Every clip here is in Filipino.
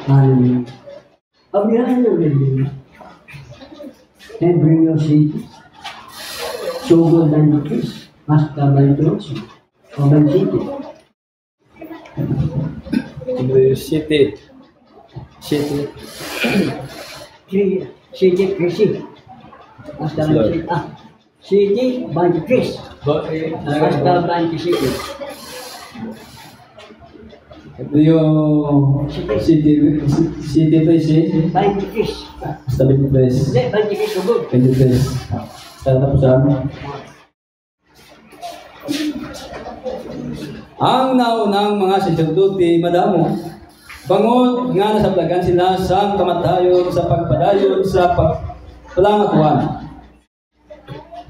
Hallelujah. Pabiyahan ng Biblia. And bring your city. So good than the kiss. Hasta Balitros. O City. City. City. City City. Hasta City. City Balitros. Hasta City. Ito yung City Place eh. Balitros. Basta 23. Hindi, Balitros so good. 23. Tapos ang naunang mga sacerdote madamo, bangod nga nasablagan sila sa kamatayon sa pagpadayon sa pagpalangatuan.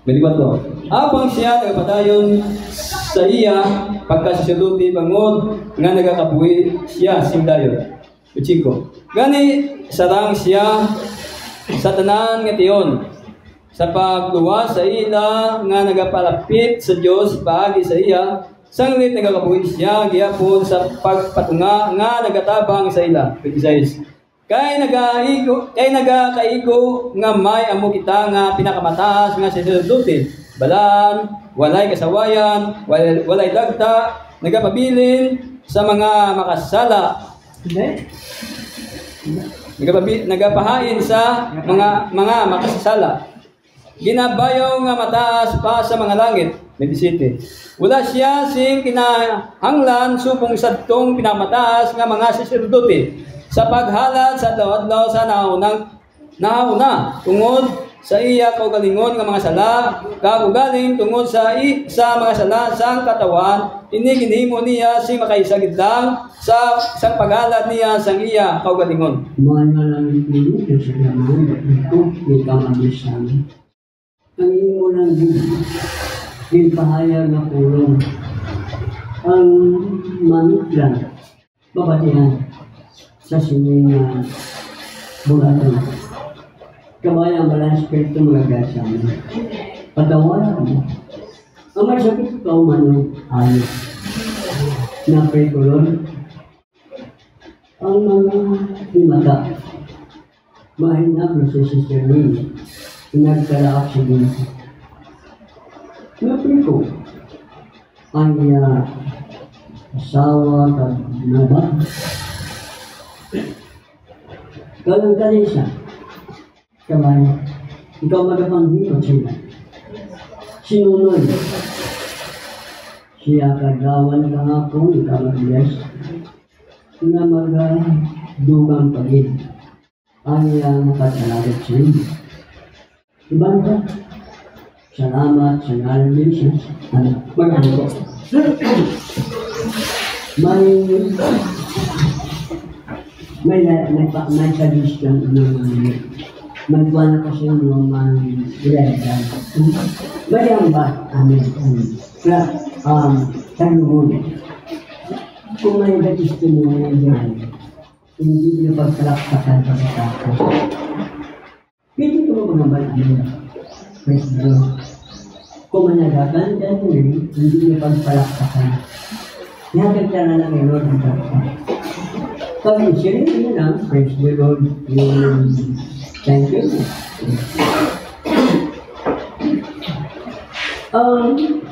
Balibat to. Apang siya nagpadayon sa iya pagka-sacerdote bangod nga nagakabuhi siya simdayon. Uchiko. Gani sarang siya sa tanan nga tiyon sa pagluwas sa ila nga nagapalapit sa Dios paagi sa iya sanglit nagakabuhi siya gihapon sa pagpatunga nga nagatabang sa ila. 26. Kay nagakaigo nga may amo kita nga pinakamataas nga sacerdote balaan walay kasawayan walay dagta nagapabilin sa mga makasala nagapahain sa mga makasasala ginabayaw nga mataas pa sa mga langit. 27. Wala siya sing kinahanglan supong sadtong pinamataas nga mga sacerdote sa paghalad sa adlaw-adlaw sa nauna tungod sa iya kaugalingon nga mga sala kaugaling tungod sa mga sala sang katawan ini ginhimo niya sing makaisagid lang sa paghalad niya sang iya kaugalingon. Manalangin ninyo sa naman ito may kamalisan. Ang imo lang din pahayag na pulong ang manutlan babatihan sa sining bulatan kamay ang balang spirito magagasa patawaran mo ang may sakit ikaw manong ayos na pekulon ang mga himata mahina prosesis niya nagkalaak sa ginsa. Napin ko ang asawa at naba. Galang siya. Kamay, ikaw magapanghimot siya. Sinunoy. Siya kagawan kahapon, ikaw mag-yes. Na magdugang pagin. Ang nakatalagat siya. Diba ba? Salamat sa ngalan ni Jesus. Mag-ano ko. May suggestion magbuwan na kasi yung ilalagay. Bayang ba? Tanungan. Kung may testimony dyan, hindi nyo pagkalakpakan sa tako. Pwede ko mga bayan. Praise the Lord. Kung managagan dyan hindi nyo pagpalakpakan. Nakagad ka na lang yung Lord ang pagpapalakpakan. Pag isirin nyo lang, praise the Lord, thank you.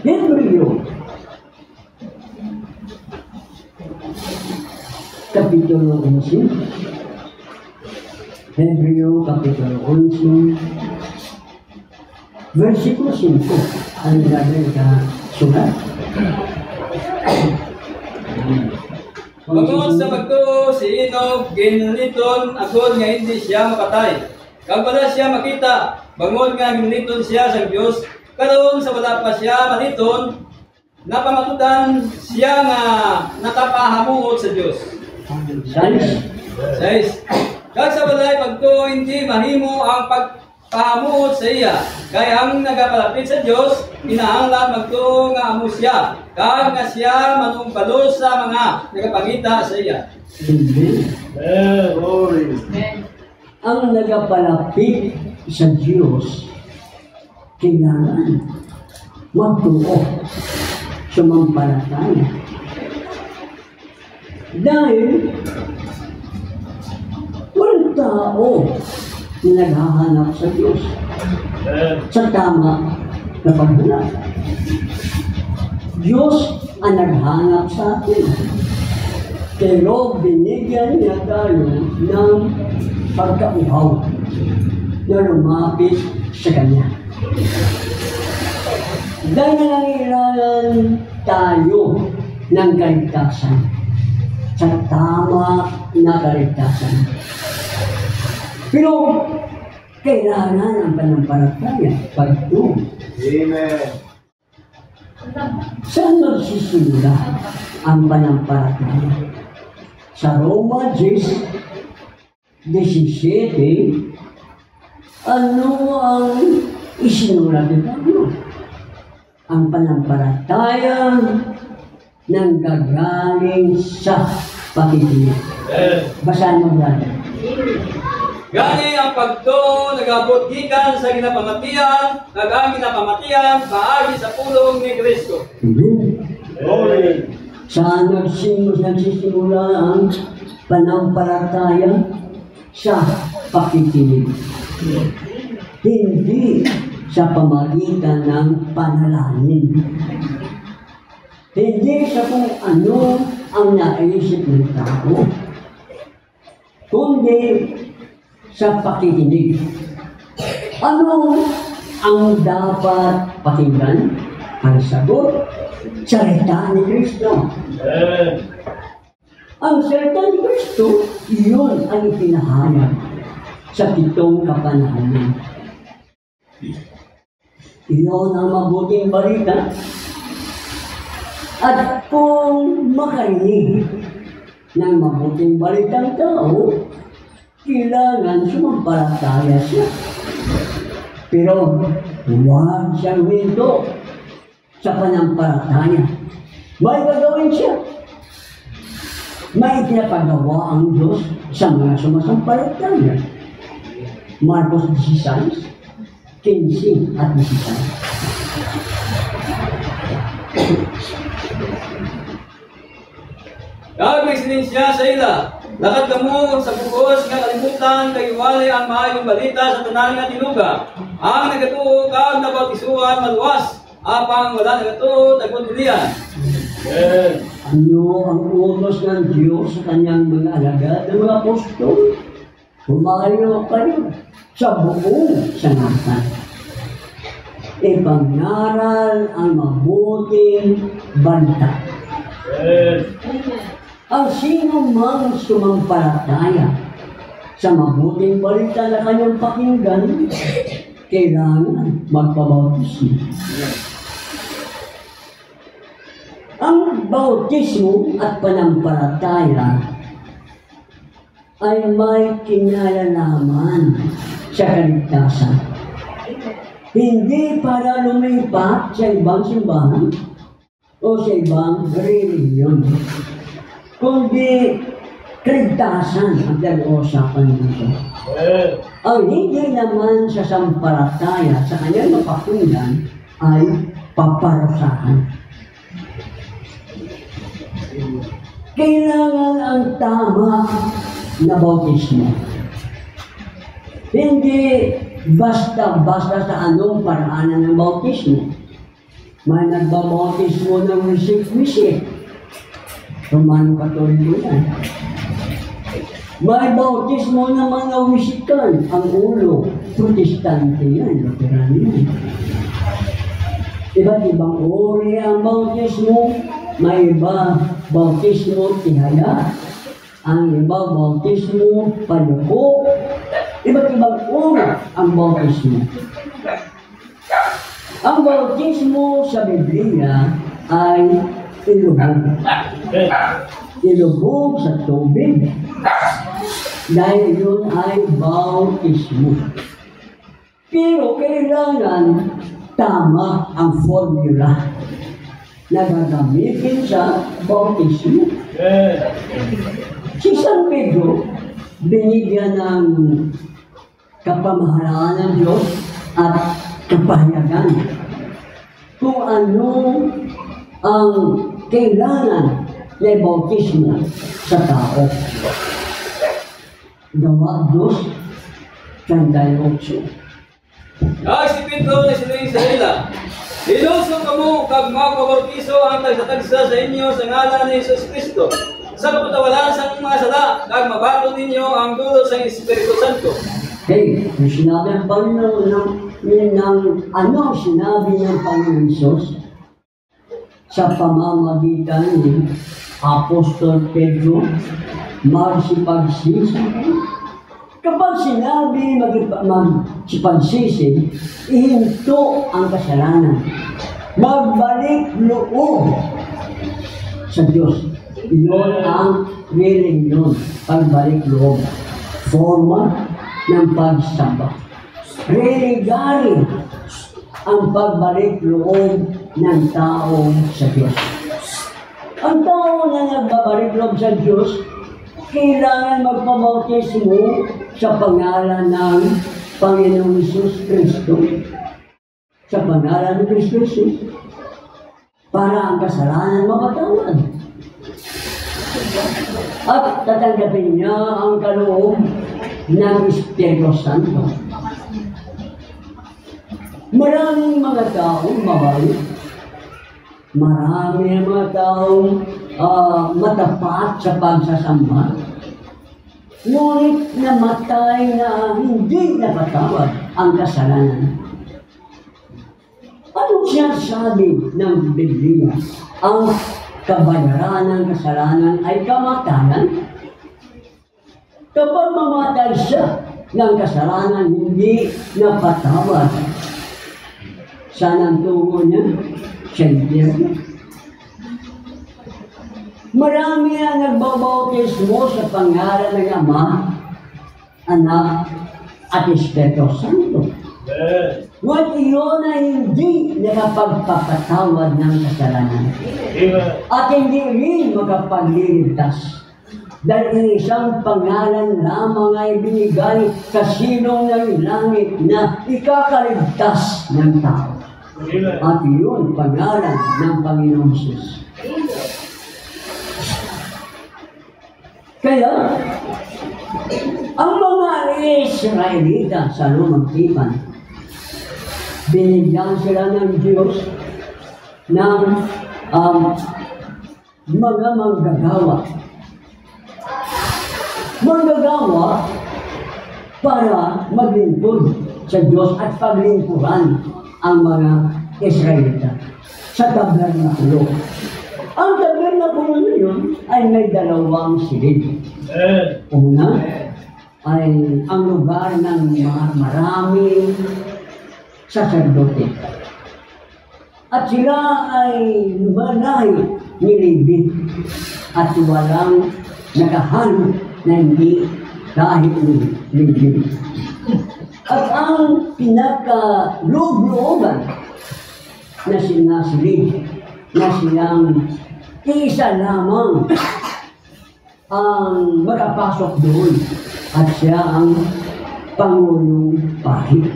Hebreo. Kapitulo 11. Hebreo, Kapitulo 11. Versikulo 5. Ang nilagay ka sulat. Bangod sa pagtuo si Enoch, ginuniton agod nga hindi siya makatay. Kag wala siya makita, bangod nga ginuniton siya sa Dios. Karon sa wala pa siya maniton, napamatudan siya nga nakapahamuot sa Dios. 6. Kag sa walay pagtuo hindi mahimo ang pagpahamuot sa iya. Kaya ang nagapalapit sa Dios, kinahanglan magtuo nga amo siya. Kag nga siya manumbalo sa mga nagapangita sa iya. Ang nagapalapit sa Diyos, kailangan magtuo sa mampalataya. Dahil tao na naghahanap sa Diyos sa tama na paghanap. Diyos ang naghanap sa atin. Pero binigyan niya tayo ng pagkauhaw na lumapit sa Kanya. Dahil nangangailangan tayo ng kaligtasan sa tama na kaligtasan. Pero kailangan ang panampalataya pagtungo. Amen. Saan magsisimula ang panampalataya? Sa Roma 10:17, ano ang isinulat ni Pablo? Ang panampalataya nang gagaling sa pakikinig. Basahin mo brother. Gani ang pagtuo nagabot gikan sa ginapamatian, ang ginapamatian paagi sa pulong ni Kristo. Amen. Glory. Saan nagsisimula ang panampalataya? Sa pakikinig. Hindi sa pamagitan ng panalangin. Hindi sa kung ano ang naisip ng tao, kundi sa pakikinig. Ano ang dapat pakinggan? Ang sagot, salita ni Kristo. Ang salita ni Kristo, iyon ang ipinahayag sa 7 kapanahanan. Iyon ang mabuting balita. At kung makarinig ng mabuting balitang tao, kailangan sumampalataya siya. Pero huwag siyang huminto sa panampalataya. May gagawin siya. May pinapagawa ang Diyos sa mga sumasampalataya. Marcos 16:15 at 16. Kag may sinisya sa ila, lakad kamo sa bugos nga kalimutan kay walay ang maayong balita sa tanan nga tinuga. Ang nagatuo kag nabautisuhan maluwas, apang wala nagatuo tagkundilian. Ano ang utos ng Diyos sa kanyang mga alagad ng mga apostol? Humayo kayo sa buong sangasan. Ipangaral ang mabuting balita. Ang sino mang sumampalataya sa mabuting balita na kanyang pakinggan, kailangan magpabautismo. Ang bautismo at panampalataya ay may kinalalaman sa kaligtasan. Hindi para lumipat sa ibang simbahan o sa ibang reliyon, kundi kaligtasan ang pinag-uusapan nito. Ang hindi naman sa sampalataya sa kanyang mapakinggan ay paparusahan. Kailangan ang tama na bautismo. Hindi basta-basta sa anong paraanan ng bautismo. May nagbabautismo ng wisik-wisik. Romano Katoliko yan. May bautismo naman na wisikan. Ang ulo, Protestante yan, Luterano yan. Iba't ibang uri ang bautismo. May iba bautismo tihaya. Ang iba bautismo panuko. Iba't ibang uri ang bautismo. Ang bautismo sa Biblia ay ilubog. Ilubog sa tubig. Dahil yun ay bautismo. Pero kailangan tama ang formula na gagamitin sa bautismo. Si San Pedro, binigyan ng kapamahalaan ng Diyos at kapahayagan kung ano ang kailangan na bautismo sa tao. Gawa 2:38. Ay, si Pedro na sila Israela. Ilusong kamo kag mga kabautiso ang tagsa-tagsa sa inyo sa ngalan ni Jesus Kristo. Sa kapatawalan sa mga sala, kag mabato ninyo ang dulo sa Espiritu Santo. Okay, yung sinabi ng Panginoon sinabi ng Panginoon Jesus sa pamamagitan ni Apostol Pedro, magsipagsisi. Kapag sinabi magsipagsisi, ihinto ang kasalanan. Magbalik loob sa Diyos. Iyon ang religion, pagbalik loob. Forma ng pagsamba. Religare ang pagbalik loob ng tao sa Diyos. Ang tao na nagbabalik loob sa Diyos, kailangan magpabautismo sa pangalan ng Panginoong Hesus Kristo. Sa pangalan ng Kristo Jesus, para ang kasalanan mapatawad. At tatanggapin niya ang kaloob ng Espiritu Santo. Maraming mga taong mabait. Maraming mga taong matapat sa pagsasamba. Ngunit namatay na hindi napatawad ang kasalanan. Anong sinasabi ng Biblia? Ang kabayaran ng kasalanan ay kamatayan. Kapag mamatay siya ng kasalanan, hindi napatawad. Saan ang tungo niya? Sa impyerno. Marami ang nagbabautismo sa pangalan ng Ama, Anak, at Espiritu Santo. Ngunit iyon ay hindi nakapagpapatawad ng kasalanan. At hindi rin makapagliligtas. Dahil isang pangalan lamang ay binigay sa silong ng langit na ikakaligtas ng tao. At iyon, pangalan ng Panginoong Jesus. Kaya, ang mga Israelita sa lumang tipan, binigyan sila ng Diyos ng mga manggagawa. Manggagawa para maglingkod sa Diyos at paglingkuran ang mga Israelita sa tabernakulo. Ang tabernakulo na yun ay may dalawang silid. Una ay ang lugar ng maraming saserdote. At sila ay lumalay ni Levi at walang nakahanap na hindi dahil ni Levi. At ang pinaka-loob-looban na sinasilid na silang isa lamang ang makapasok doon at siya ang Pangulong Pari.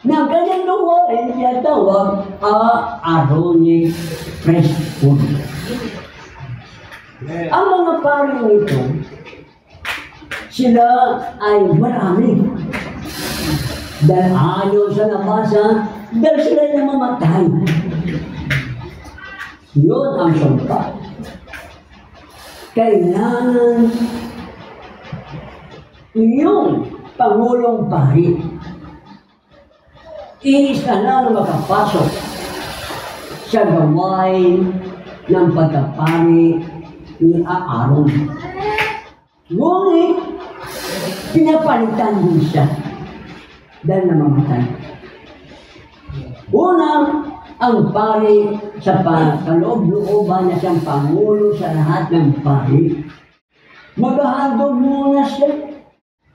Na kanyang luwain siya tawag Aaronic priesthood. Ang mga pari nito, sila ay marami. Dahil ayaw sa nabasa, dahil sila na mamatay. Yun ang sumpa. Kailangan yung Pangulong Pari, isa lang makapasok sa gawain ng pagkapari ni Aaron. Ngunit, pinapalitan din siya dahil namamatay. Unang, ang pari sa kaloob-looban na siyang pangulo sa lahat ng pari, maghahandog muna siya.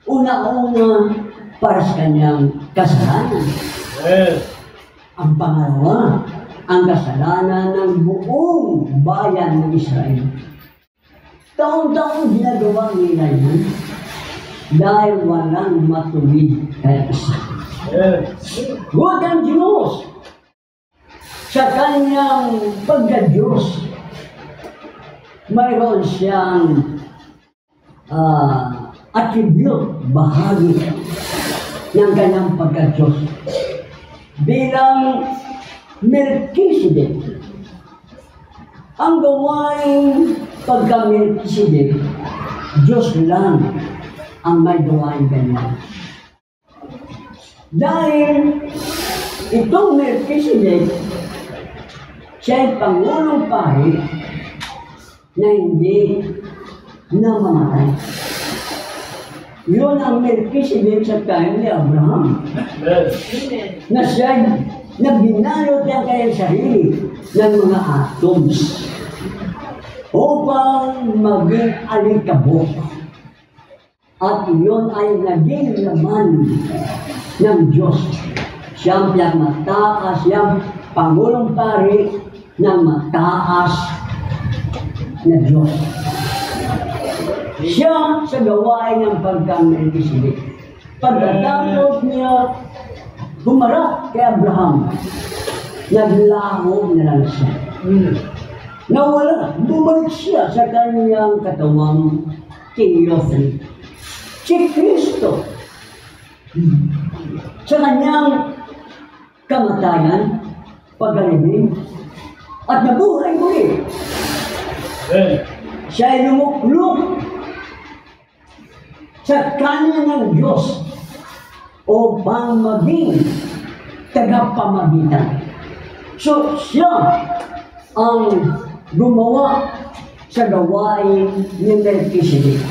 Una-una para sa kanyang kasalanan. Ang pangalawa, ang kasalanan ng buong bayan ng Israel. Taon-taon ginagawa nila yun dahil walang matuwid kay isa. Good ang Diyos sa kanyang pagka-Diyos. Mayroon siyang attribute, bahagi ng kanyang pagka-Diyos. Bilang Melchizedek, ang gawain pagka-Melchizedek, Diyos lang ang may gawain ganyan. Dahil itong Melchizedek, siya ay Pangulong Pari na hindi namamatay. Yun ang Melchizedek sa time ni Abraham. Na siya na binalot niya kanyang sarili ng mga atoms upang maging alikabok. At yun ay naging laman ng Diyos. Siyang mataas, siyang Pangulong Pari ng mataas na Diyos. Siya sa gawain ng pagka-Melchizedek. Pagkatapos niya humarap kay Abraham, naglaho na lang siya. Nawala, bumalik siya sa kanyang katawang theophany. Si Kristo, sa kanyang kamatayan, pagkalibing, at nabuhay muli. Siya ay lumuklok sa kanya ng Diyos upang maging tagapamagitan. So, siya ang gumawa sa gawain ni Melchizedek.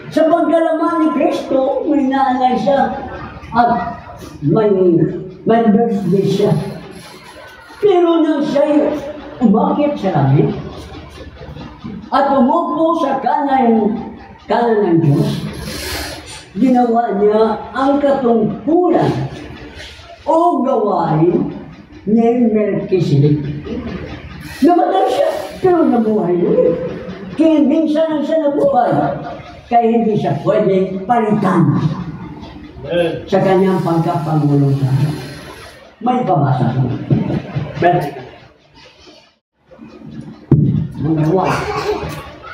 Sa pagkalaman ni Kristo, may nanay siya at may birthday siya. Pero nang siya umakit sa langit at umupo sa kanan ng Diyos, ginawa niya ang katungkulan o gawain ni Melchizedek. Namatay siya, pero nabuhay ulit. Kaya minsan ang siya nabuhay, kaya hindi siya pwede palitan sa kanyang pagkapangulong. May pabasa ko. Number one.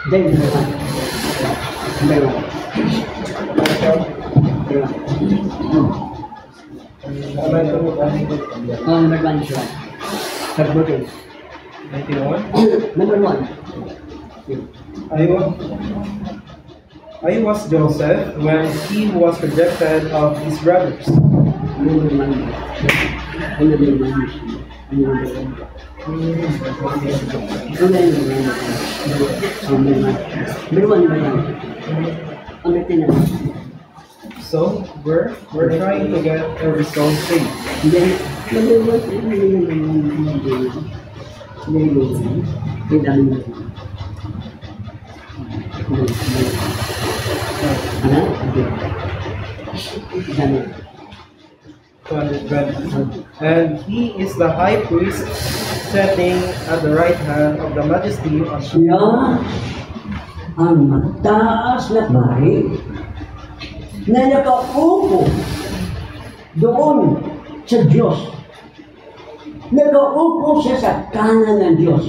Then number one. Number one. Number one is right. Number one. I was Joseph when he was rejected of his brothers. Number one. So we're trying to get a restored faith. And he is the high priest sitting at the right hand of the majesty of Siya ang mataas na pari na nakaupo doon sa Diyos. Nakaupo siya sa kanan ng Diyos.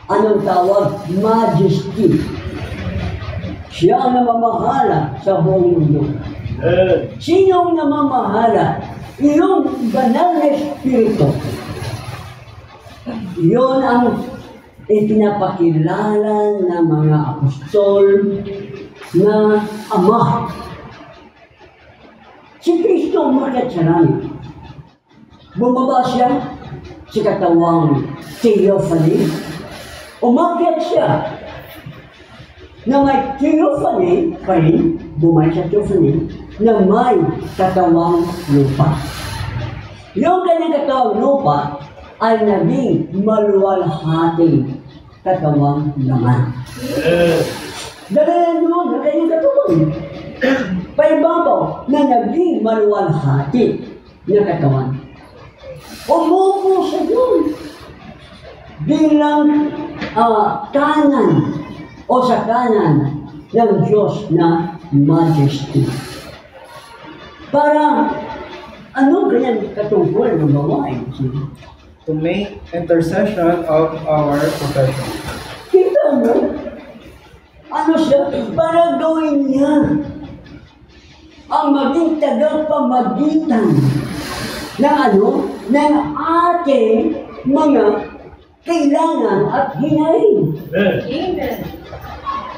Anong tawag? Majesty. Siya ang namamahala sa buong mundo. Sino ang namamahala? Yung banal na Espiritu. Yun ang ipinapakilala ng mga apostol na Ama. Si Kristo umakyat sa langit. Bumaba siya sa katawang theophany. Umakyat siya na may theophany pa rin, bumay sa theophany, na may katawang lupa. Yung kanyang katawang lupa ay naging maluwalhating katawang laman. Dahil doon ang kanyang katawang paibabaw na naging maluwalhati na katawan. Umupo sa doon bilang kanan o sa kanan ng Diyos na Majesty. Para ano kanyang katungkol ng gawain? to make intercession of our profession. Kita mo, ano siya? Para gawin niya ang maging tagapamagitan ng ano? Ng ating mga kailangan at hinaing. Amen.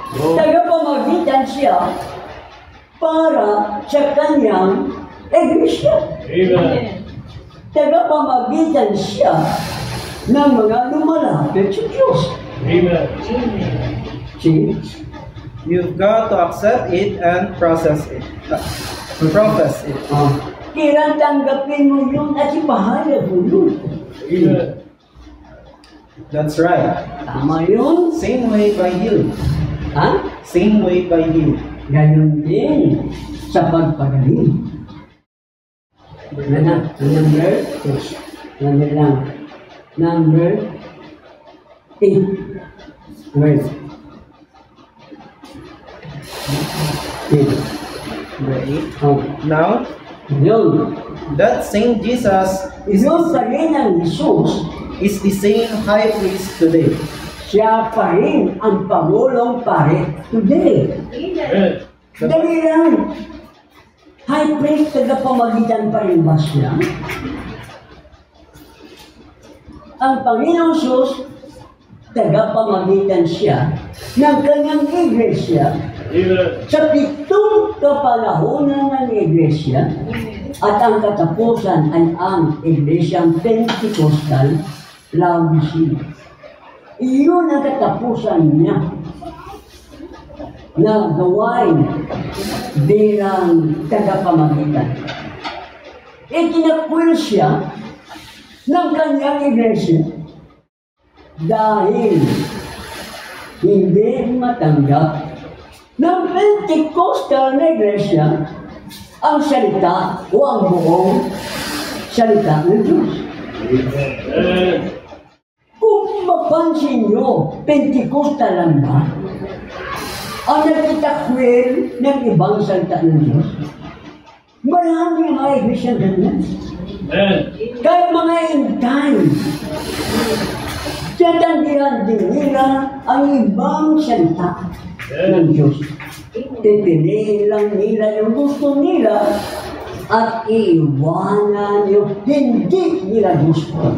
Tagapamagitan siya para sa kanyang iglesia. Amen. Tagapamagitan siya ng mga lumalapit sa Diyos. Amen. See? You've got to accept it and process it. Profess it. Kailan tanggapin mo yun at ipahayag mo yun. Amen. That's right. Tama yun. Same way by you. Ha? Same way by you. Gayon din sa pagpagaling. Number 6. Number lang. Number 8. Word. 8. Number 8. Oh. Now, Yun. that same Jesus Yung pa rin ng Jesus, is the same high priest today. siya pa rin ang Pangulong Pare today. Amen. Dali lang. High priest, tagapamagitan pa rin ba siya? Ang Panginoong Jesus, tagapamagitan siya ng kanyang iglesia Amen. sa 7 kapalahunan ng iglesia at ang katapusan ay ang iglesyang Pentecostal Laodicea. Iyon ang katapusan niya na gawain bilang tagapamagitan. Itinakwil siya ng kanyang iglesia dahil hindi matanggap ng Pentecostal na iglesia ang salita o ang buong salita ng Diyos. Amen. Kung mapansin nyo, Pentecostal lang ba ang nagtitakwil ng ibang salita ng Diyos? Marami mga iglesia ganyan. Amen. Kahit mga intay, tatandihan din nila ang ibang salita ng Diyos. Pipiliin lang nila yung gusto nila at iiwanan yung hindi nila gusto.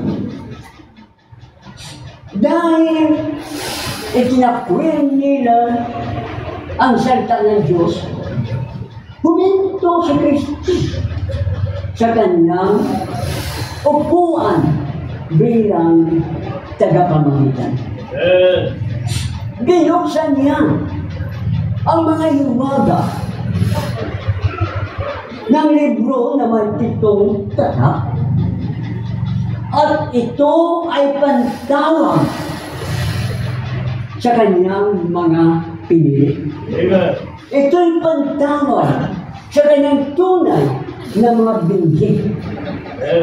Dahil itinakwil nila ang salita ng Diyos, huminto si Kristo sa kanyang upuan bilang tagapamagitan. Amen. Binuksan niya ang mga hiwaga ng libro na may 7 tatak. At ito ay pantawag sa kanyang mga pinili. Amen. Ito ay pantawag sa kanyang tunay na mga binhi.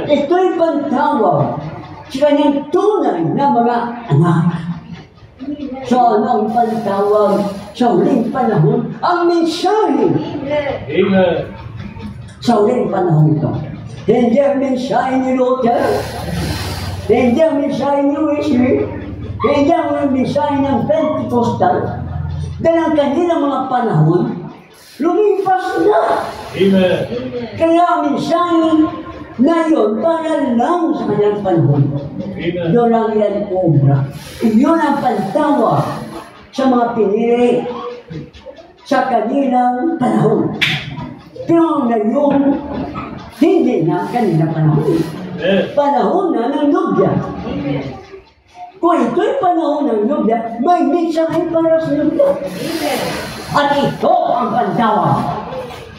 Ito ay pantawag sa kanyang tunay na mga anak. So ano ang pantawag sa huling panahon? Ang mensahe Amen. sa huling panahon ito. Hindi ang mensahe ni Luther, hindi ang mensahe ni Wesley, hindi ang mensahe ng Pentecostal, dahil ang kanilang mga panahon, lumipas na. Amen. Kaya ang mensahe na yun, para lang sa kanilang panahon. Amen. Doon lang yan obra. Iyon ang pantawag sa mga pinili sa kanilang panahon. Pero ngayon, hindi na kanilang panahon. Amen. Panahon na ng Nubya. Kung ito'y panahon ng Nubya, may mensahe para sa Nubya. At ito ang pantawag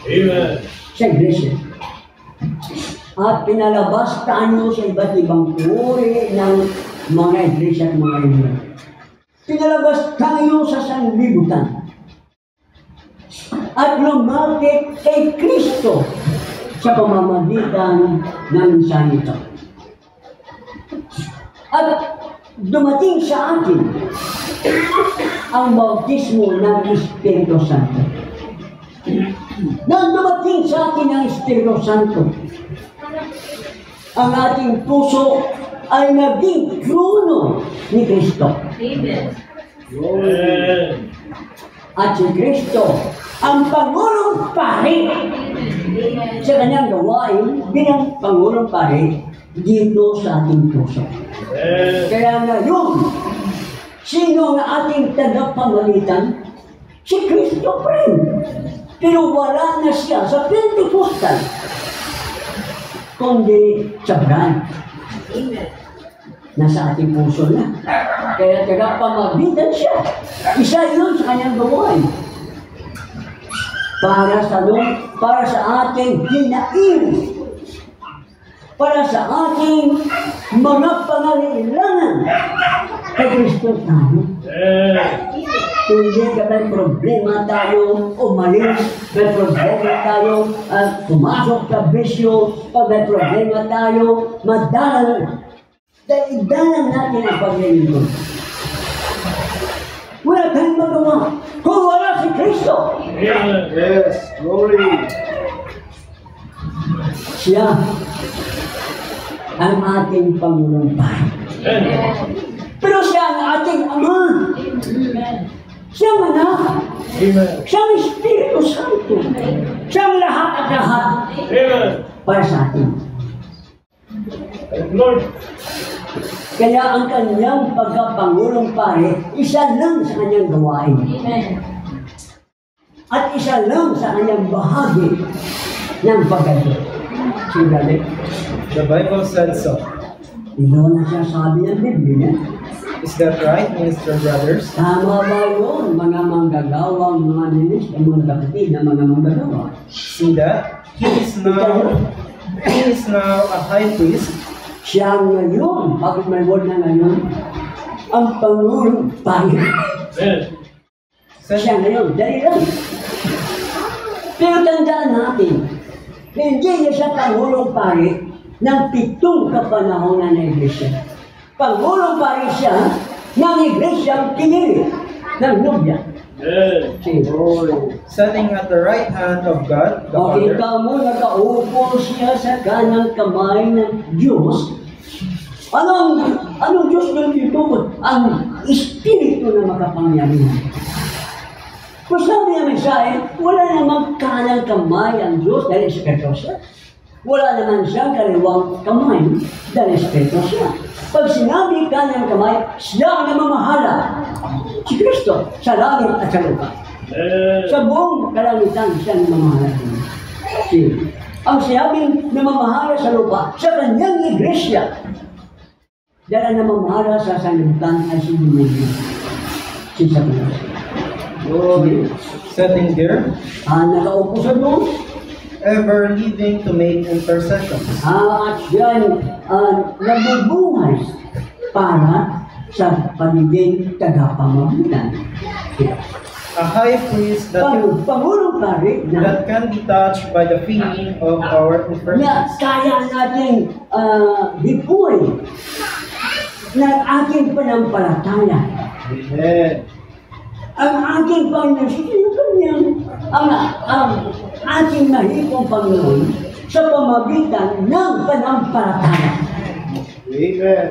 Amen. sa iglesia. At pinalabas tayo sa iba't ibang uri ng mga iglesia at mga iglesia. Pinalabas tayo sa sanlibutan. At lumapit kay Kristo sa pamamagitan ng mensahe ito. At dumating sa atin ang bautismo ng Espiritu Santo. Nang dumating sa atin ang Espiritu Santo, ang ating puso ay naging trono ni Kristo. Amen. at si Kristo ang Pangulong Pari sa kanyang gawain bilang Pangulong Pari dito sa ating puso. Kaya ngayon, sino ang ating tagapamalitan? Si Kristo pa rin. Pero wala na siya sa Pentecostal, kundi sa brand. Nasa ating puso na. Kaya tagapamagitan siya. Isa yun sa kanyang gawain. Para sa ating hinaing. Para sa ating mga pangangailangan. Kay Kristo tayo. Hindi ka may problema tayo, umalis, may problema tayo, at pumasok sa bisyo, pag may problema tayo, madalang. Dahil idalang natin ang paglilingkod. Wala tayong magawa kung wala si Kristo. Yes, glory. Siya ang ating Pangulong Pari. Pero siya ang ating Ama. Siya ang anak. Siya ang Espiritu Santo. Siya ang lahat at lahat para sa atin. Lord. Kaya ang kanyang pagkapangulong pare, isa lang sa kanyang gawain. At isa lang sa kanyang bahagi ng pagkalit. Sinabi, The Bible said so. ino na siya sabi ng Biblia. Is that right, Minister Brothers? Tama ba yun, mga manggagawang, mga nilis, mga kapatid na mga manggagawa? See that? He is now a high priest. Siya ngayon, bakit may word na ngayon? Ang Pangulong Pari. Siya ngayon, dali lang. Pero tandaan natin, hindi niya siya Pangulong Pari ng 7 kapanahonan ng Iglesia. Pangulong Pari siya ng Iglesia pinili ng Nubya. Sitting at the right hand of God, the Father. Makita mo, nakaupo siya sa kanang kamay ng Diyos. Anong Diyos doon dito? Ang Espiritu na makapangyarihan. Kung sabi namin siya, wala namang kanang kamay ang Diyos dahil Espiritu siya. Wala naman siyang kaliwang kamay dahil Espiritu siya. Pag sinabi kanang kamay, siya ang namamahala. Si Kristo sa langit at sa lupa. Sa buong kalangitan siya ang namamahala. Ang sinabing namamahala sa lupa sa kanyang iglesia. Dahil ang namamahala sa sanlibutan ay si Diyos. Si Sabinas. Sitting there, Nakaupo sa doon. ever living to make intercession. At yan nabubuhay para sa pagiging tagapamagitan. A high priest Pangulong Pari na that can be touched by the feeling of our infirmities. kaya natin hipuin ng aking panampalataya. Amen. Ang aking Panginoon, ang aking nahipong Panginoon sa pamagitan ng panampalataya. Amen.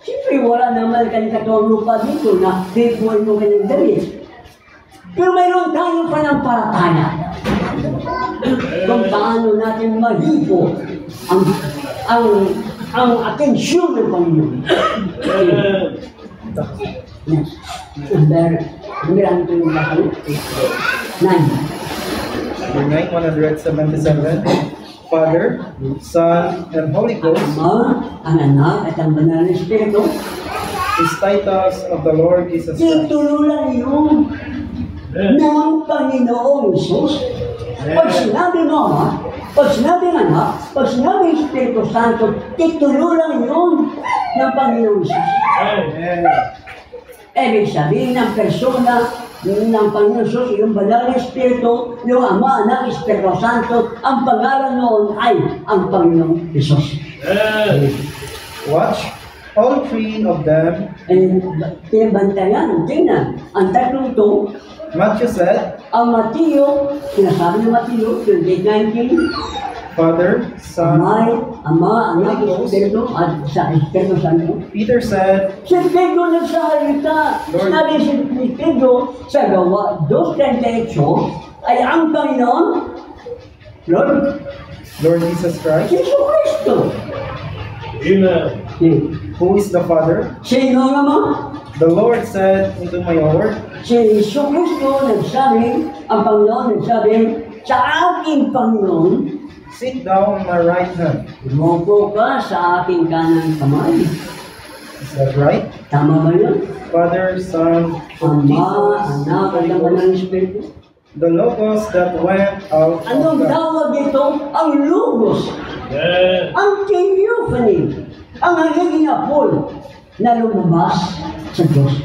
Siyempre, wala naman kanyang katuwang lupa dito na hipuin mo kanyang damit. Pero mayroon tayong panampalataya kung paano natin mahipo ang atensyon ng Panginoon. Yes. Number 977. Father, Son, and Holy Ghost. Ama, ang Anak, at ang Banal na Espiritu. Is titles of the Lord Jesus Christ. Titululan yun ng Panginoong Isus. Pag sinabi mo Ama, pag sinabi ng Anak, pag sinabi ng Espiritu Santo, titululan yun ng Panginoong Isus. Amen. Ibig sabihin ng persona ng Panginoon Isus, yung Banal na Espiritu, yung Ama, Anak, Espiritu Santo, ang pangalan noon ay ang Panginoong Isus. Watch, all three of them. Pinabantayan, tingnan, ang tatlong ito, Matthew said, ang Mateo, sinasabi ng Mateo, 28:19, Father, Son. Ama, Anak, Espiritu, at sa Espiritu Santo. Peter said, Si Pedro nagsasalita. Sinabi si Pedro sa Gawa 2:38 ay ang Panginoon, Lord Lord Jesus Christ. Jesus Cristo. Amen. Who is the Father? Sino ang Ama? The Lord said into my Lord, Si Jesus Cristo nagsabi, ang Panginoon nagsabi, sa aking Panginoon, sit down on my right hand. umupo ka sa aking kanang kamay. Is that right? Tama ba yun? Father, Son, Ama, Jesus, Anak, at ang Banal Espiritu. the Logos that went out of Anong God. tawag dito? Ang Logos. Amen. Ang theophany. Ang nagiging apol na lumabas sa Diyos.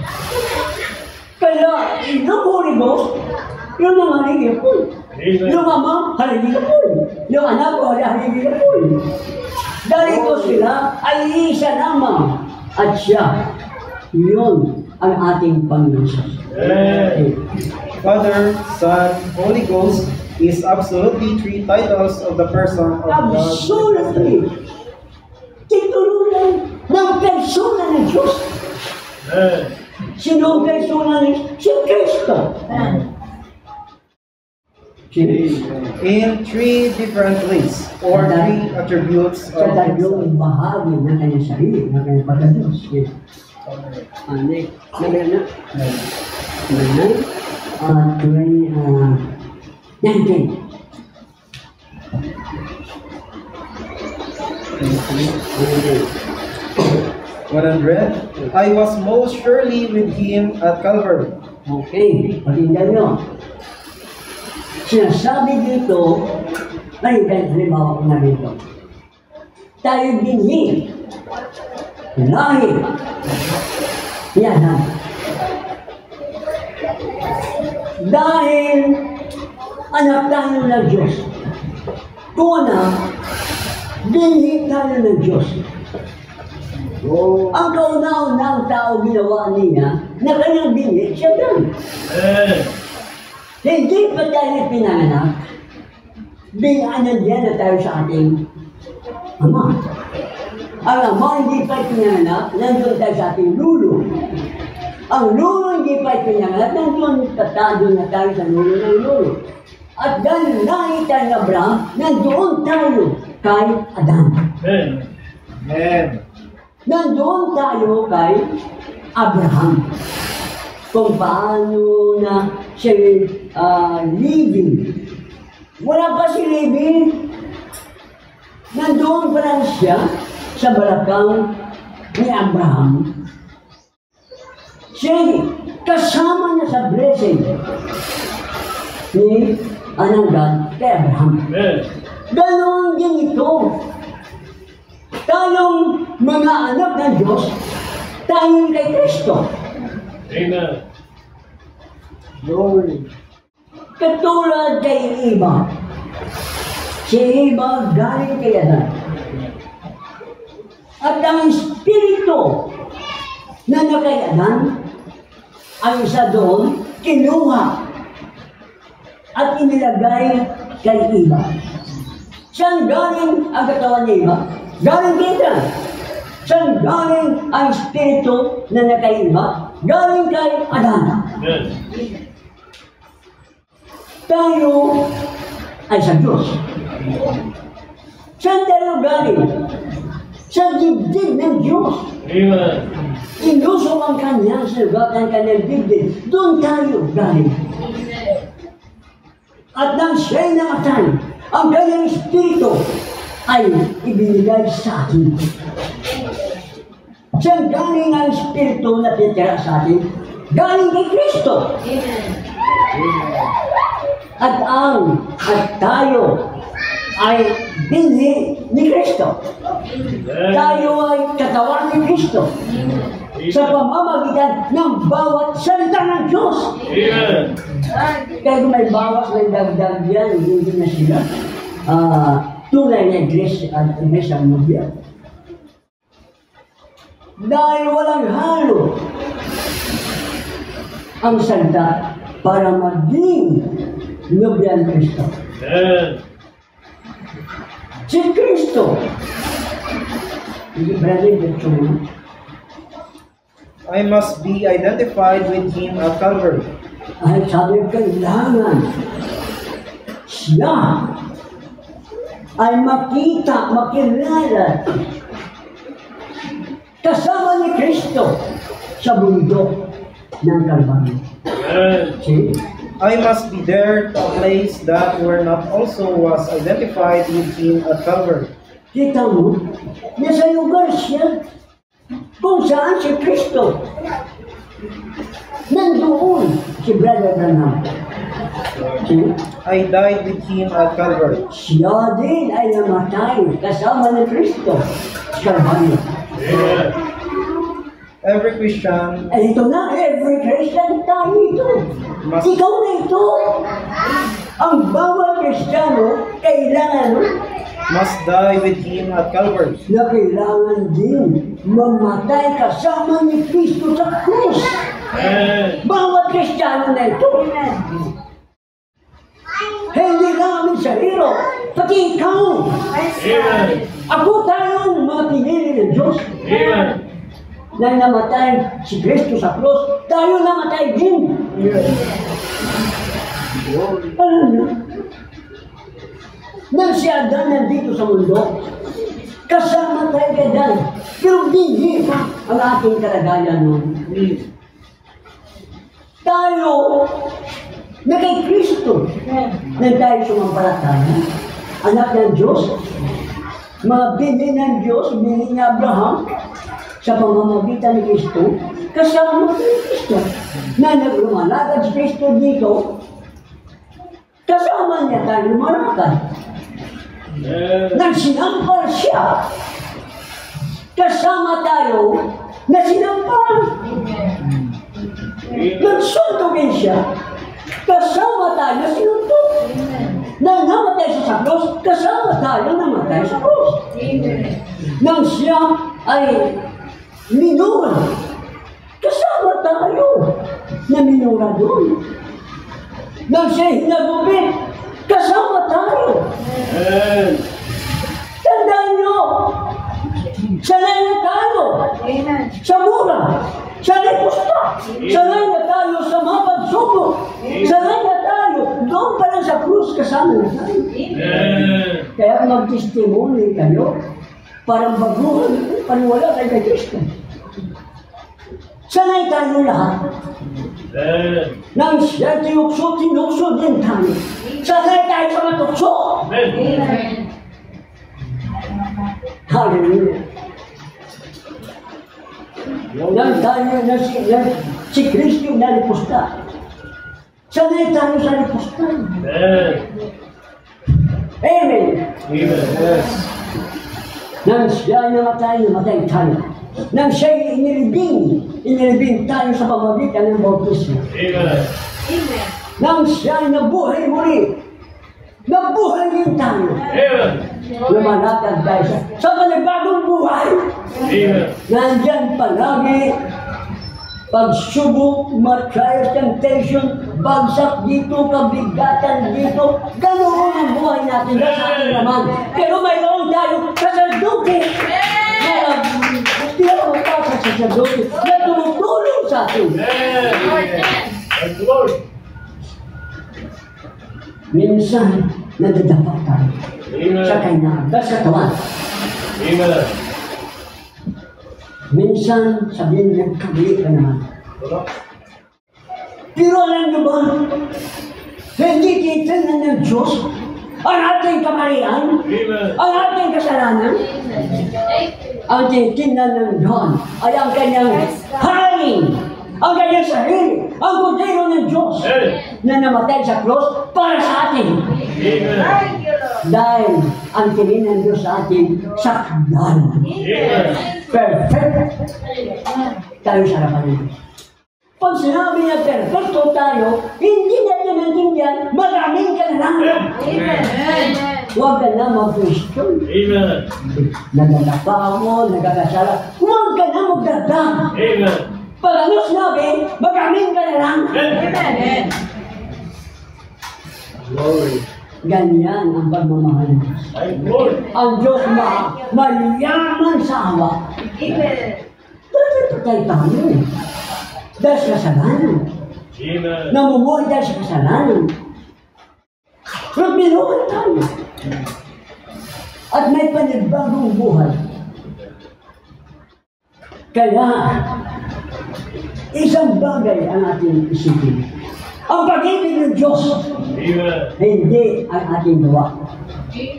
Kaya, yung Holy Ghost, yun ang nagiging apol. Amen. Yung Ama, nagiging apol. Yung Anak ko, nagiging apol. Dahil ko sila ay isa lamang. At siya, yun ang ating Panginoon. Amen. Father, Son, Holy Ghost is absolutely three titles of the person of God. Absolutely. Titulunan ng persona ng Diyos. Amen. Sino ang persona ni si Kristo? In three different ways or three attributes Sa of Himself. tatlong bahagi ng kanyang sarili, ng kanyang pagka-Diyos. Anik. Nagana. Nagana. At 19. I was most surely with Him at Calvary. Okay, pakinggan nyo. Sinasabi dito, halimbawa ko na dito, tayo binhi, lahi, yan ha. Dahil anak tayo ng Diyos. Kung binhi tayo ng Diyos. Ang kauna-unang tao ginawa niya na kanyang binhi, siya lang. Amen. Hindi pa tayo pinanganak, binaanan niya na tayo sa ating Ama. Ang Ama hindi pa pinanganak, nandun tayo sa ating lulo. Ang lulo hindi pa pinanganak, nandun na tayo sa lulo ng lulo. At dahil nakita ng Abraham, nandoon tayo kay Adan. Amen. Amen. Nandoon tayo kay Abraham. Kung paano na siya living. Wala pa si living. Nandoon pa lang siya sa balakang ni Abraham. Siya kasama niya sa blessing ni Ananggan kay Abraham. Amen. Ganon din ito. Tayong mga anak ng Diyos, tayong kay Kristo. Amen. Glory. Katulad kay Eva. Si Eva galing kay Adan. At ang Espiritu na nakay Adan, ang isa doon, kinuha at inilagay kay Eva. Saan galing ang katawan ni Eva? Galing kay Adan. Saan galing ang Espiritu na nakay Eva? Galing kay Adan. Amen. Tayo ay sa Diyos. Saan tayo galing? Sa dibdib ng Diyos. Amen. Inusok ang kanyang sugatan, kanyang dibdib. Doon tayo galing. At nang siya'y namatay, ang kanyang Espiritu ay ibinigay sa atin. Saan galing ang Espiritu na titira sa atin? Galing kay Kristo. At tayo ay binhi ni Kristo. Tayo ay katawan ni Kristo. Sa pamamagitan ng bawat salita ng Diyos. Amen. Kaya kung may bawas, may dagdag yan, hindi na sila tunay na iglesia at iglesia ang nobya. Dahil walang halo ang salita para maging nobya ng Kristo. Amen. Si Kristo. Hindi brother, dito mo. I must be identified with him at Calvary. Ay sabi kailangan siya ay makita, makilala kasama ni Kristo sa bundok ng Kalbaryo. Amen. See? I must be there to a place that where not also was identified with him at Calvary. Kita mo, nasa lugar siya kung saan si Kristo. Nandoon si Brother Branham. See? I died with him at Calvary. Siya din ay namatay kasama ni Kristo sa Kalbaryo. Amen. Every Christian Ay ito na, every Christian tayo ito. Ikaw na ito. Ang bawat Kristiyano, kailangan must die with him at Calvary. na kailangan din mamatay kasama ni Kristo sa krus. Amen. Bawat Kristiyano na ito. Hindi namin sa hero, pati ikaw. Amen. Ako tayong mga pinili ng Diyos. Amen. Na namatay si Kristo sa krus, tayo namatay din. Ano na? Nang si Adan nandito sa mundo, kasama tayo kay Adan, pero hindi pa ang ating kalagayan noon. Tayo, na kay Kristo, nang tayo sumampalataya, anak ng Diyos, mga bini ng Diyos, bini ni Abraham, sa pamamagitan ni Kristo, kasama ni Kristo, na naglumalagad si Kristo dito, kasama niya tayo lumalakad. Nagsinampal siya, kasama tayo, na sinampal. Nagsundugin siya, kasama tayo na sinundog. Nang namatay siya sa krus, kasama tayo namatay sa krus. Nang siya ay minura, kasama tayo na minura doon. Nang siya hinagupit, kasama tayo. Amen. Tandaan nyo, sanay na tayo sa mura, sanay pusta, sanay na tayo sa mga pagsubok, sanay na tayo, doon pa lang sa krus kasama na tayo. Amen. Kaya mag-testimony kayo, parang baguhan, paniwala kayo kay Kristo. Sanay tayo lahat. Amen. Nang siya tinukso din tayo. Sanay tayo sa matukso. Amen. Hallelujah. Nang tayo na si Kristo na lipusta. Sanay tayo sa lipusta. Amen. Amen. Amen. Yes. Nang siya namatay tayo. Nang siya'y inilibing tayo sa pamamagitan ng bautismo. Amen. Nang siya'y nabuhay muli, nabuhay din tayo. Amen. Lumalakad tayo sa panibagong buhay. Amen. Nandyan palagi, pagsubok, trials, temptation, bagsak dito, kabigatan dito. Ganoon ang buhay natin sa ating naman. Pero mayroon tayo sacerdote. Hindi ako sa sacerdote na tumutulong sa atin. Amen. Thank you, Lord. Minsan, nadadapat tayo sa Amen. kanya, sa katawan. Amen. Minsan, sabihin niya, kabili ka naman. Pero alam niyo ba, hindi titignan ng Diyos ang ating kamalian, Amen. ang ating kasalanan. Ang titignan ng Diyos ay ang kanyang haring, ang kanyang sarili, ang kordero ng Diyos na namatay sa krus para sa atin. Amen. Dahil ang tingin ng Diyos sa atin, sakdal. Amen. Perfect tayo sa harapan ng Diyos. Pag sinabi niya perfecto tayo, hindi natin maintindihan, maraming ka na lang. Huwag ka na mag-question. Amen. Nagalapa mo, nagagasala. Huwag ka na magdagdag. Amen. Pag ano sinabi, maraming ka na lang. Amen. Glory. Ganyan ang pagmamahal ng Diyos. Thank you, Lord. Ang Diyos mayaman sa awa. Dahil patay tayo eh. Dahil sa kasalanan. Amen. Namumuhay dahil sa kasalanan. Pero binuhay tayo. At may panibagong buhay. Kaya, isang bagay ang ating isipin. Ang pag-ibig ng Diyos, Amen. hindi ang ating gawa.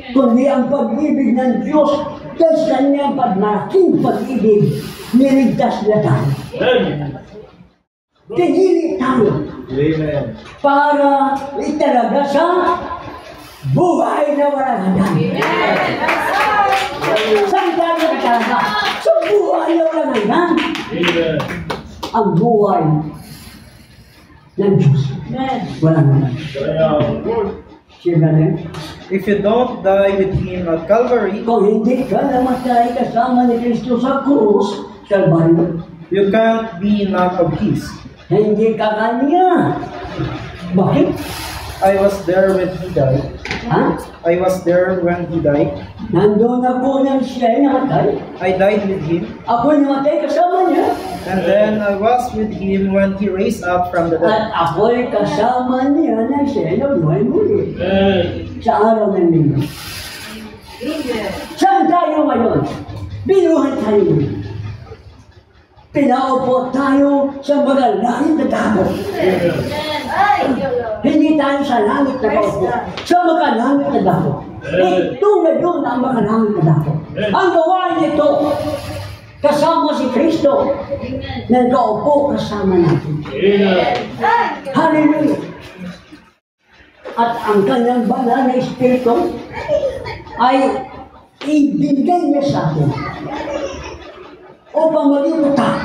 Kundi ang pag-ibig ng Diyos dahil sa kanyang pagmalaking pag-ibig, niligtas na tayo. Amen. Pinili tayo Amen. para italaga sa buhay na walang hanggan. Saan tayo nakatalaga? Sa buhay na walang hanggan. Amen. Ang buhay ng Diyos. Walang hanggan. Lord. Siya rin. If you don't die with Him at Calvary, Kung hindi ka namatay kasama ni Kristo sa krus, Kalbaryo, you can't be not of His. hindi ka kanya. Bakit? I was there when He died. Ha? I was there when He died. Nandun ako nang siya namatay. I died with Him. Ako namatay kasama niya. And then I was with Him when He raised up from the At dead. ako'y kasama niya na siya nabuhay muli. Amen. Sa araw ng linggo. Saan tayo ngayon? Binuhay tayo ngayon. Pinaupo tayo sa mga langit na dako. Hindi tayo sa langit na kaupo. Sa mga langit na dako. Ito na yun ang mga langit na dako. Ang gawain nito, kasama si Kristo, na kaupo kasama natin. Amen. Hallelujah! At ang kanyang banal na Espiritu ay ibigay niya sa atin upang maging tatak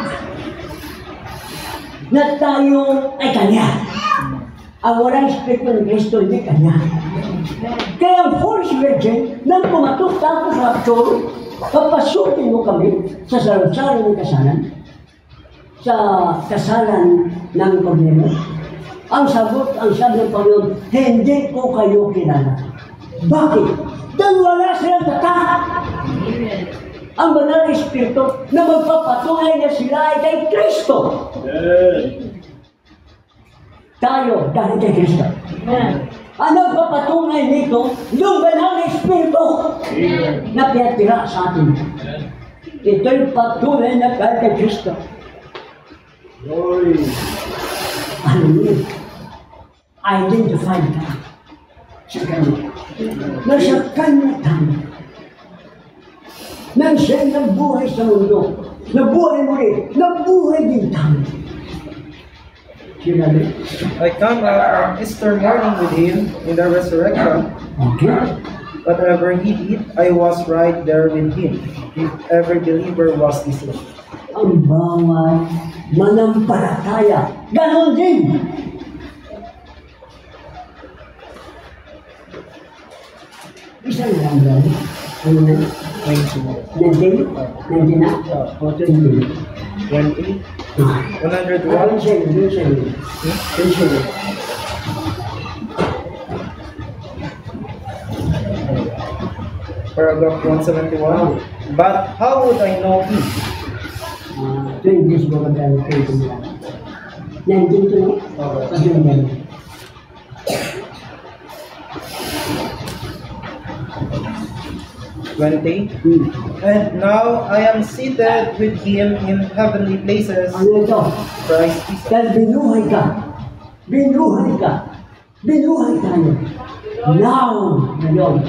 na tayo ay Kanya. Ang walang Espiritu ng Kristo hindi Kanya. Kaya ang Holy Virgin, nang pumatok tayo sa rapture, papasukin mo kami sa sarap-sarap ng kasalan, sa kasalan ng Kordero. Ang sagot, ang sabi ng Panginoon, hindi ko kayo kilala. Bakit? Dahil wala silang tatak. Ang banal na Espiritu na magpapatunay na sila ay kay Kristo. Amen. Tayo dahil kay Kristo. Ang nagpapatunay nito, yung banal na Espiritu Amen. na pinatira sa atin. Ito'y patunay na dahil kay Kristo. Glory. Hallelujah. Identify ka sa Kanya. Nasa Kanya tayo. Nang siya'y nabuhay sa mundo, nabuhay muli, nabuhay din tayo. Sinabi? I come out on Easter morning with Him in the resurrection. Okay. Whatever He did, I was right there with Him. If every believer was the same. Ang bawat manampalataya, ganon din. Isa na lang yan. Ano na? 20, Nandiyan? Nandiyan na? O 20. 20, Ano 101, siya? Ano siya? Ano siya? paragraph 171. But how would I know Him? 20 siguro dahil 20 nila. Nandiyan to no? Pag yung gano'n. And now I am seated with Him in heavenly places. Ano ito? Christ Jesus. Dahil binuhay ka. Binuhay ka. Binuhay tayo. Now, ngayon.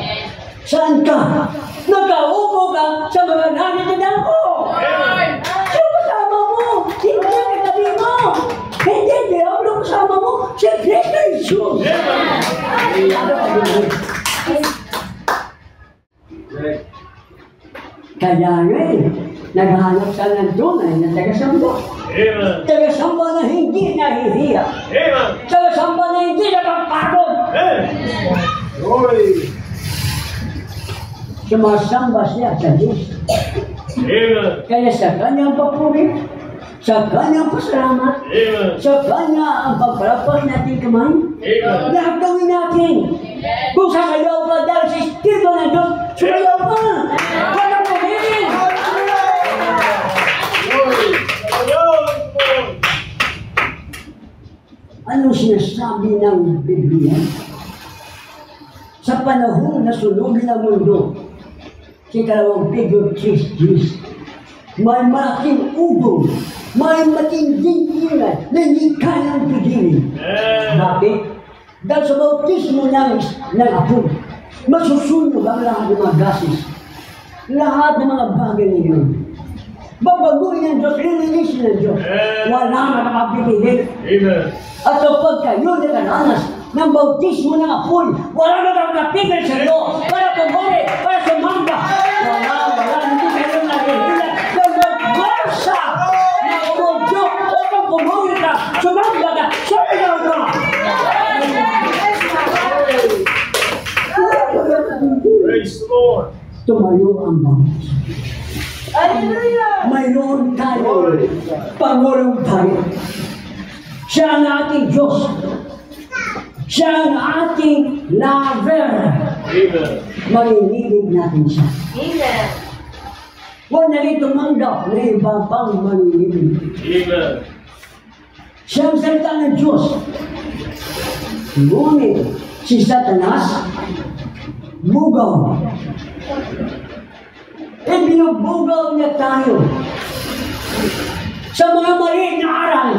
Saan ka? Nagkaupo ka sa mga langit na dako. Sino kasama mo? Hindi ang katabi mo. Hindi, Diablo kasama mo. Si Kristo Jesus. Ano ka yun? Kaya ngayon, naghahanap ka ng tunay na tagasamba. Amen. Tagasamba na hindi nahihiya. Amen. Tagasamba na hindi napapagod. Amen. Glory. Sumasamba siya sa Diyos. Amen. Kaya sa kanyang papuri, sa kanyang pasalamat, Amen. sa kanya ang pagpalapag natin kamay, Amen. lahat gawin natin Kung sasayaw ka dahil sa Espiritu ng Diyos, sumayaw ka! Walang pumilin! Anong sinasabi ng Biblia? Sa panahon na sunugin ang mundo, si Kalawang Pedro 3:10, may malaking ugong, may matinding ingat na hindi kayang pigilin. Bakit? Dahil sa bautismo ng apo, masusunog ang lahat ng mga gases, lahat ng mga bagay ninyo. Babaguhin ng Diyos, lilinisin ng Diyos. Wala na nakapipigil. At kapag kayo nakaranas ng bautismo ng apoy, wala na nakapipigil sa Diyos para tumuli, para sumamba. Wala, hindi kayo nagigilan. Nagwasa na umudyo, kapag pumuli ka, sumamba ka, sabihan ka. Praise the Lord. Tumayo ang bangos. Mayroon tayo, Pangulong tayo. Siya ang ating Diyos. Siya ang ating lover. Amen. Manginibig natin siya. Amen. Huwag na rin tumanggap na iba pang manginibig. Amen. Siya ang salita ng Diyos. Ngunit si Satanas, bugaw. E binubugaw niya tayo sa mga maliit na aral.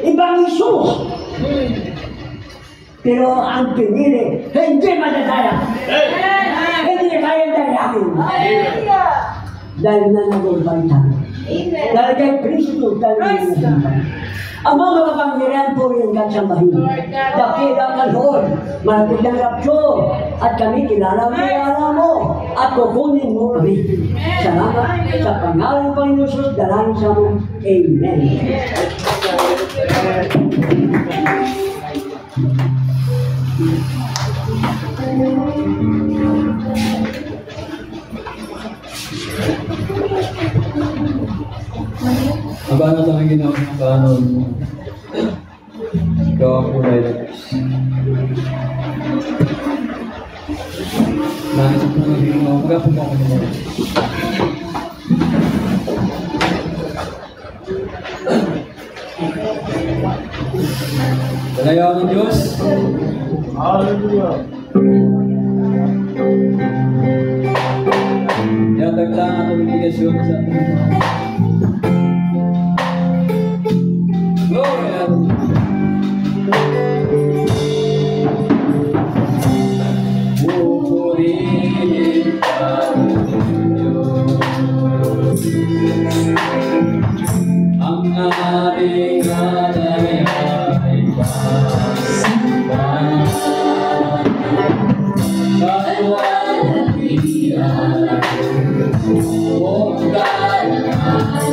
Ibang Isus. Pero ang pinili, hindi madadaya. Hindi kaya dayakin. Dahil nanagulbay tayo. Dahil kay Kristo tayo nanagulbay. Ang mga kapangyarihan po yung katsambahin. Dakila ka Lord, malapit ng rapsyo, at kami kilala mo, at kukunin mo kami. Salamat sa pangalan ng Panginoon Jesus, dalangin sa mo. Amen. Abang sa aking ginawa ng kanon. Ikaw ang kulay na Diyos. Langit sa mga ginawa, magapong ako naman. Dalayaw ng Diyos. Hallelujah. Yataglang ang komunikasyon sa ating Glory! Pupurihin ang Diyos, ang ating alay ay pasimbahan. Kapwa ang iyan, huwag tayo